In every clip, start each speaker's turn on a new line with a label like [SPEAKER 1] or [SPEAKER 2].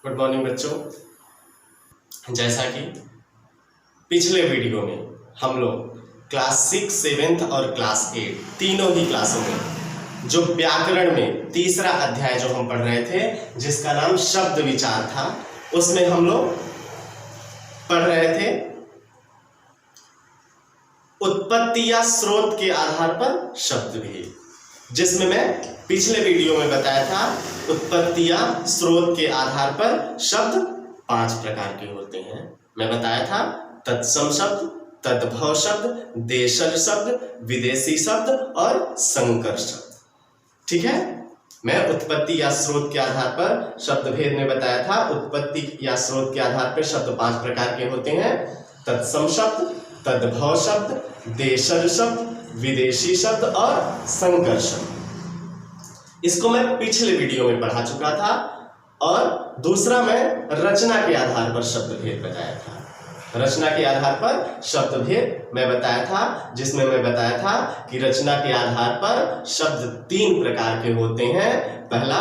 [SPEAKER 1] Good morning बच्चों। जैसा कि पिछले वीडियो में हम लोग क्लास 6, 7 और क्लास 8 तीनों ही क्लासों में जो व्याकरण में तीसरा अध्याय जो हम पढ़ रहे थे जिसका नाम शब्द विचार था, उसमें हम लोग पढ़ रहे थे उत्पत्ति या स्रोत के आधार पर शब्द भेद, जिसमें मैं पिछले वीडियो में बताया था उत्पत्ति या स्रोत के आधार पर शब्द 5 प्रकार के होते हैं। मैं बताया था तत्सम शब्द, तद्भव शब्द, देशज शब्द, विदेशी शब्द और संकर शब्द। ठीक है, मैं उत्पत्ति या स्रोत के आधार पर शब्द भेद में बताया था उत्पत्ति या स्रोत के आधार पर शब्द 5 प्रकार के होते हैं। तत्सम शब्द, तद्भव शब्द, देशज शब्द, विदेशी शब्द और संकर शब्द। इसको मैं पिछले वीडियो में पढ़ा चुका था। और दूसरा मैं रचना के आधार पर शब्द भेद बताया था। रचना के आधार पर शब्द भेद मैं बताया था, जिसमें मैं बताया था कि रचना के आधार पर शब्द 3 प्रकार के होते हैं। पहला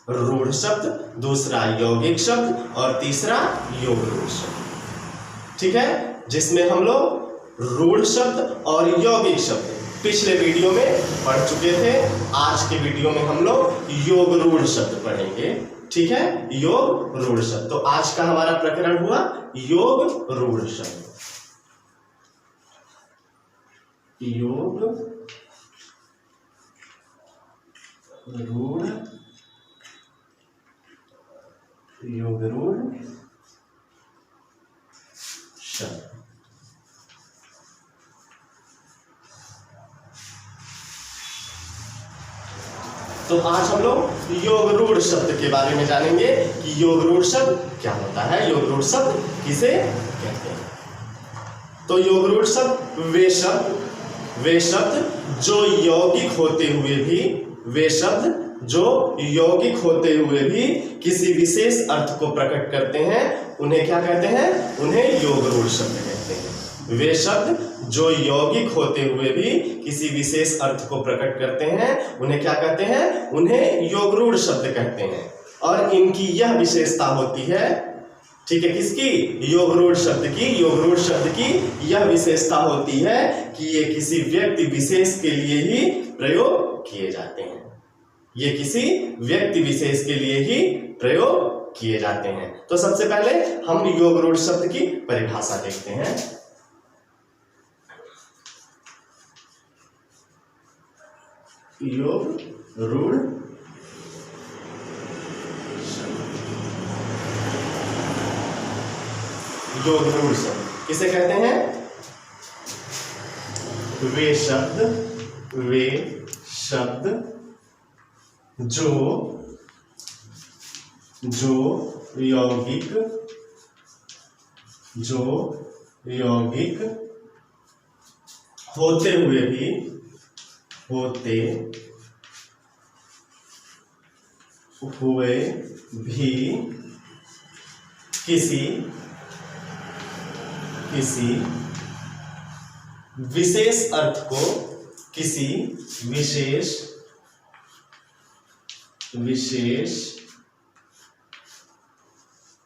[SPEAKER 1] रूढ़ शब्द, दूसरा यौगिक शब्द और तीसरा योग रूढ़ शब्द। ठीक है, जिसमें हम लोग रूढ़ शब्द और यौगिक शब्द पिछले वीडियो में पढ़ चुके थे। आज के वीडियो में हम लोग योग रूढ़ शब्द पढ़ेंगे। ठीक है, योग रूढ़ शब्द। तो आज का हमारा प्रकरण हुआ योग रूढ़ शब्द। योग रूढ़, योग रूढ़ शब्द। तो आज हम लोग योग रूढ़ शब्द के बारे में जानेंगे कि योग रूढ़ शब्द क्या होता है, योग रूढ़ शब्द किसे कहते हैं। तो योग रूढ़ शब्द वे शब्द जो यौगिक होते हुए भी, वे शब्द जो यौगिक होते हुए भी किसी विशेष अर्थ को प्रकट करते हैं, उन्हें क्या कहते हैं? उन्हें योग रूढ़ शब्द कहते हैं। वे शब्द जो यौगिक होते हुए भी किसी विशेष अर्थ को प्रकट करते हैं, उन्हें क्या कहते हैं? उन्हें योग रूढ़ शब्द कहते हैं। और इनकी यह विशेषता होती है, ठीक है, किसकी? योग रूढ़ शब्द की। योग रूढ़ शब्द की यह विशेषता होती है कि ये किसी व्यक्ति विशेष के लिए ही प्रयोग किए जाते हैं। ये किसी व्यक्ति विशेष के लिए ही प्रयोग किए जाते हैं। तो सबसे पहले हम योग रूढ़ शब्द की परिभाषा देखते हैं। योग रूढ़ योग रूढ़ शब्द किसे कहते हैं? वे शब्द जो यौगिक होते हुए भी किसी विशेष अर्थ को, किसी विशेष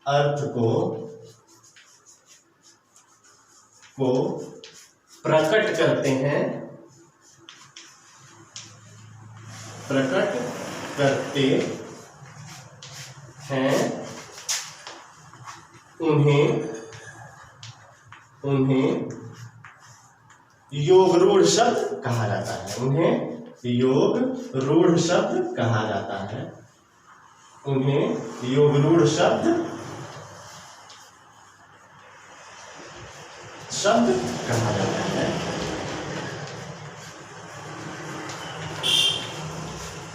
[SPEAKER 1] अर्थ को प्रकट करते हैं, उन्हें योग रूढ़ शब्द कहा जाता है। उन्हें योग रूढ़ शब्द कहा जाता है। उन्हें योग रूढ़ शब्द कहा जाता है।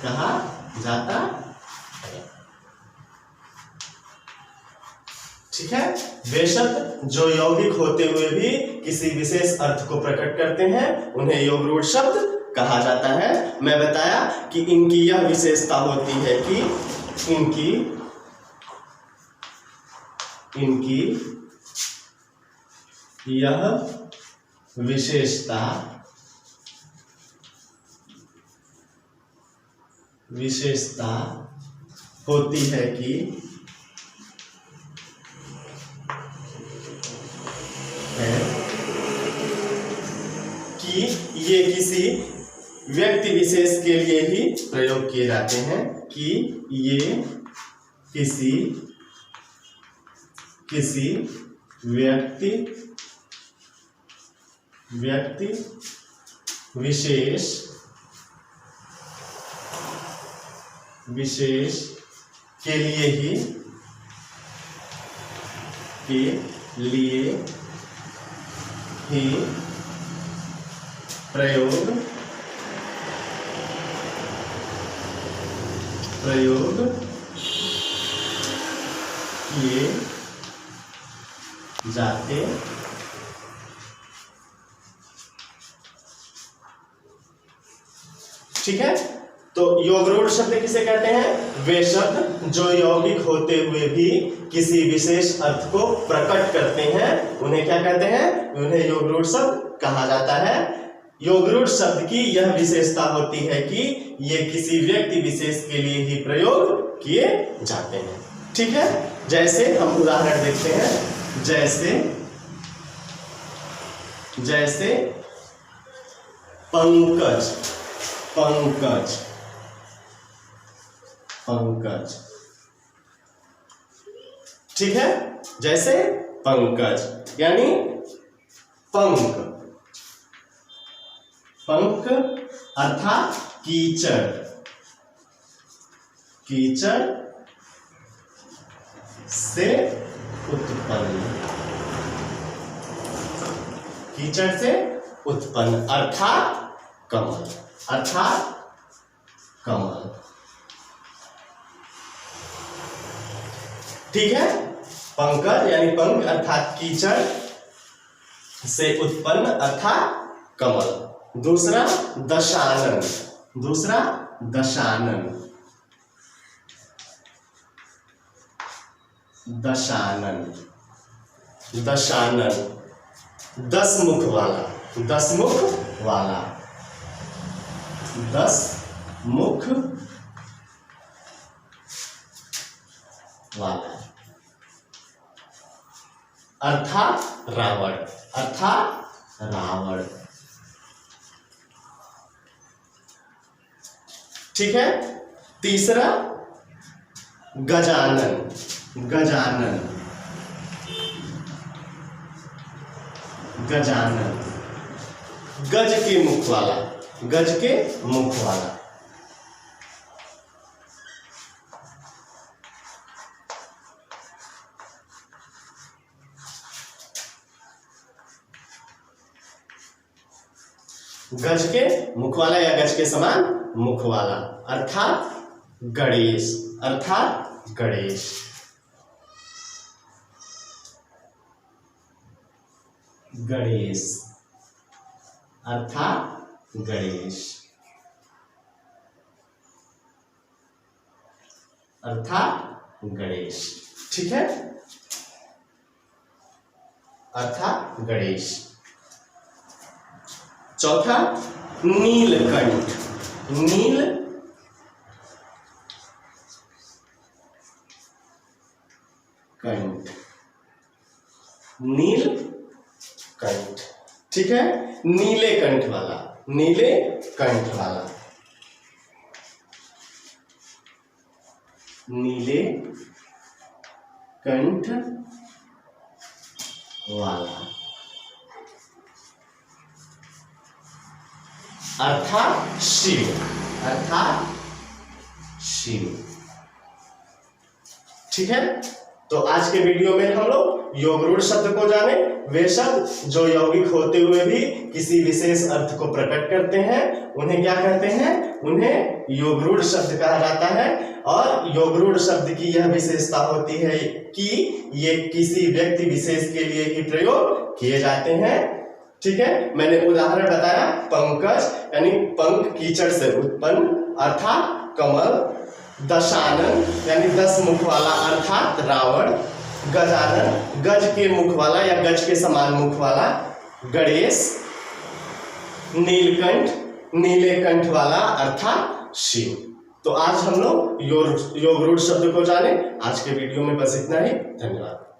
[SPEAKER 1] कहा जाता है। ठीक है, वे शब्द जो यौगिक होते हुए भी किसी विशेष अर्थ को प्रकट करते हैं, उन्हें योग रूढ़ शब्द कहा जाता है। मैं बताया कि इनकी यह विशेषता होती है कि इनकी यह विशेषता होती है कि ये किसी व्यक्ति विशेष के लिए ही प्रयोग किए जाते हैं, कि ये किसी व्यक्ति विशेष के लिए ही प्रयोग किए जाते ठीक है। तो यौगिक शब्द किसे कहते हैं? वे शब्द जो यौगिक होते हुए भी किसी विशेष अर्थ को प्रकट करते हैं, उन्हें क्या कहते हैं? उन्हें यौगिक शब्द कहा जाता है। यौगिक शब्द की यह विशेषता होती है कि ये किसी व्यक्ति विशेष के लिए ही प्रयोग किए जाते हैं। ठीक है, जैसे हम उदाहरण देखते हैं, जैसे पंकज, ठीक है। जैसे पंकज यानी पंक अर्थात कीचड़ से उत्पन्न अर्थात कमल। ठीक है, पंकज यानी पंख अर्थात कीचड़ से उत्पन्न अर्थात कमल। दूसरा दशानन, दस मुख वाला अर्थात रावण। ठीक है। तीसरा गजानन, गज के मुख वाला। गज के मुख वाला या गज के समान मुख वाला अर्थात गणेश अर्थात गणेश। ठीक है, अर्थात गणेश। चौथा नीलकंठ, नीलकंठ। ठीक है, नीले कंठ वाला। नीले कंठ वाला अर्थात शिव। ठीक है, तो आज के वीडियो में हम लोग यौगिक शब्द को जाने। वे शब्द जो यौगिक होते हुए भी किसी विशेष अर्थ को प्रकट करते हैं, उन्हें क्या कहते हैं? उन्हें यौगिक शब्द कहा जाता है। और यौगिक शब्द की यह विशेषता होती है कि ये किसी व्यक्ति विशेष के लिए ही प्रयोग किए जाते हैं। ठीक है, मैंने उदाहरण बताया, पंकज यानी पंख कीचड़ से उत्पन्न अर्थात कमल। दशानन यानी 10 मुख वाला अर्थात रावण। गजानन गज के मुख वाला या गज के समान मुख वाला गणेश। नीलकंठ नीले कंठ वाला अर्थात शिव। तो आज हम लोग यौगिक शब्द को जाने। आज के वीडियो में बस इतना ही। धन्यवाद।